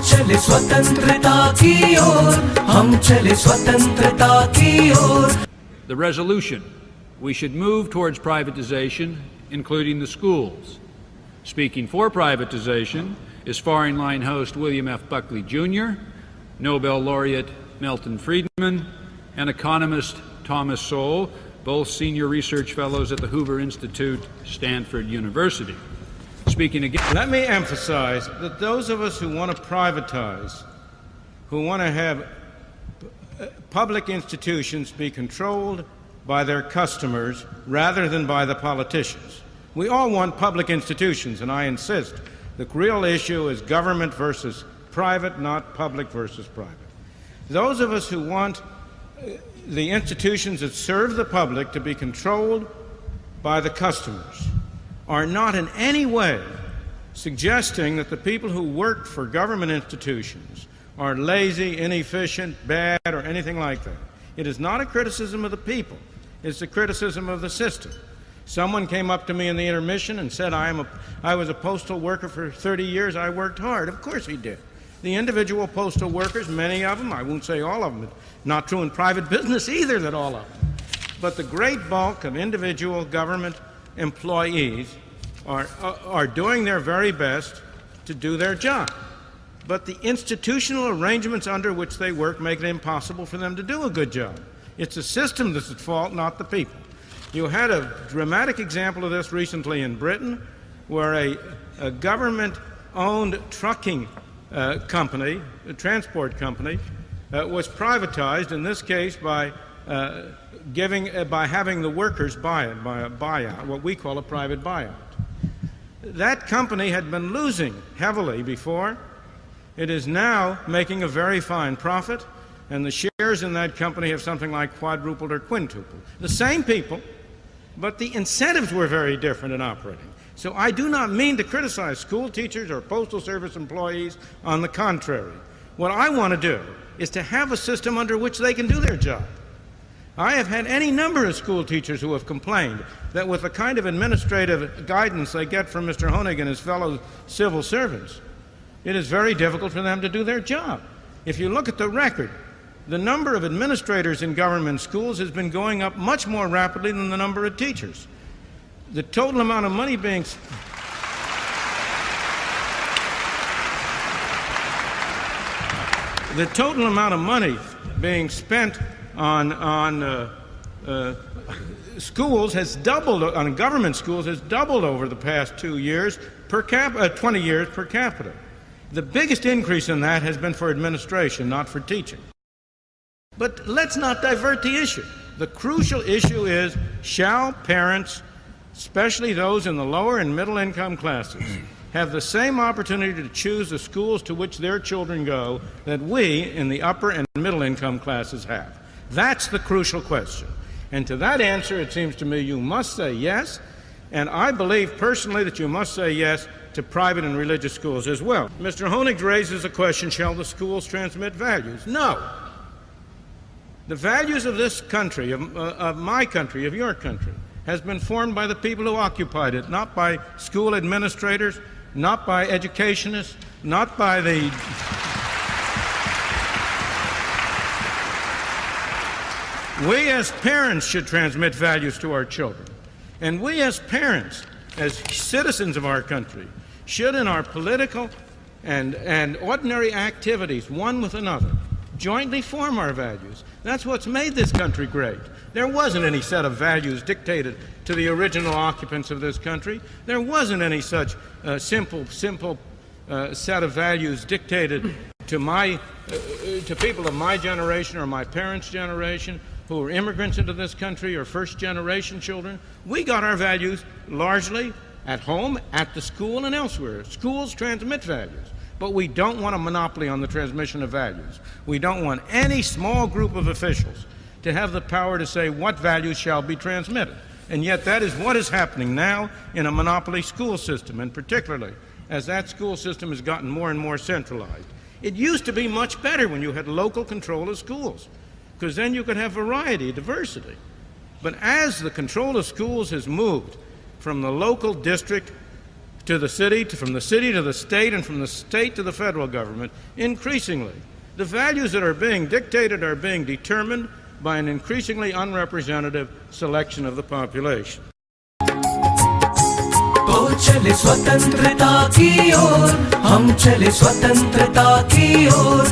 चले स्वतंत्रता की ओर, हम चले स्वतंत्रता की ओर. The resolution: we should move towards privatization, including the schools. Speaking for privatization is Foreign Line host William F. Buckley Jr., Nobel laureate Milton Friedman, and economist Thomas Sowell, both senior research fellows at the Hoover Institute, Stanford University. Speaking again. Let me emphasize that those of us who want to privatize, who want to have public institutions be controlled by their customers rather than by the politicians. We all want public institutions, and I insist the real issue is government versus private, not public versus private. Those of us who want the institutions that serve the public to be controlled by the customers are not in any way suggesting that the people who work for government institutions are lazy, inefficient, bad, or anything like that. It is not a criticism of the people. It's a criticism of the system. Someone came up to me in the intermission and said, I was a postal worker for 30 years, I worked hard. Of course he did. The individual postal workers, many of them, I won't say all of them, not true in private business either that all of them, but the great bulk of individual government employees are doing their very best to do their job. But the institutional arrangements under which they work make it impossible for them to do a good job. It's the system that's at fault, not the people. You had a dramatic example of this recently in Britain, where a government-owned trucking company, a transport company, was privatized, in this case by having the workers buy it, by a buyout, what we call a private buyout. That company had been losing heavily before. It is now making a very fine profit, and the shares in that company have something like quadrupled or quintupled. The same people, but the incentives were very different in operating. So I do not mean to criticize school teachers or postal service employees. On the contrary, what I want to do is to have a system under which they can do their job. I have had any number of school teachers who have complained that with the kind of administrative guidance they get from Mr. Honig and his fellow civil servants, it is very difficult for them to do their job. If you look at the record, the number of administrators in government schools has been going up much more rapidly than the number of teachers. The total amount of money being spent on schools has doubled, on government schools has doubled over the past 20 years per capita. The biggest increase in that has been for administration, not for teaching. But let's not divert the issue. The crucial issue is, shall parents, especially those in the lower and middle income classes, have the same opportunity to choose the schools to which their children go that we in the upper and middle income classes have? That's the crucial question. And to that answer, it seems to me you must say yes, and I believe personally that you must say yes to private and religious schools as well. Mr. Honig raises the question, shall the schools transmit values? No. The values of this country, of my country, of your country, has been formed by the people who occupied it, not by school administrators, not by educationists, not by the... We as parents should transmit values to our children. And we as parents, as citizens of our country, should in our political and ordinary activities, one with another, jointly form our values. That's what's made this country great. There wasn't any set of values dictated to the original occupants of this country. There wasn't any such simple set of values dictated to people of my generation or my parents' generation who were immigrants into this country or first-generation children. We got our values largely at home, at the school, and elsewhere. Schools transmit values. But we don't want a monopoly on the transmission of values. We don't want any small group of officials to have the power to say what values shall be transmitted. And yet that is what is happening now in a monopoly school system, and particularly as that school system has gotten more and more centralized. It used to be much better when you had local control of schools, because then you could have variety, diversity. But as the control of schools has moved from the local district to the city, from the city to the state, and from the state to the federal government, increasingly. The values that are being dictated are being determined by an increasingly unrepresentative selection of the population. तो चले स्वतंत्रता की ओर, हम चले स्वतंत्रता की ओर।